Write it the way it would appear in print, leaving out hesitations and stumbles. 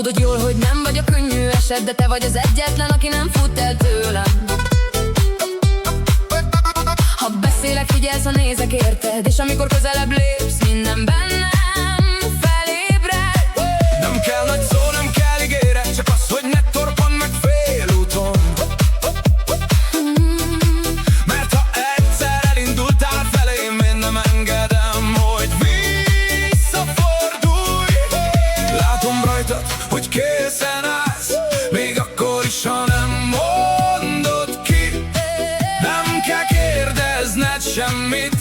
Tudod jól, hogy nem vagy a könnyű eset, de te vagy az egyetlen, aki nem fut el tőlem. Ha beszélek, figyelsz, ha nézek, érted? És amikor közelebb lépsz, minden bennem felébred. Nem kell nagy szó, nem kell ígéret, csak az, hogy ne torpanj meg félúton. Mert ha egyszer elindultál felém, én nem engedem, hogy visszafordulj. Látom rajtad, hogy készen állsz, még akkor is, ha nem mondod ki. Nem kell kérdezned semmit,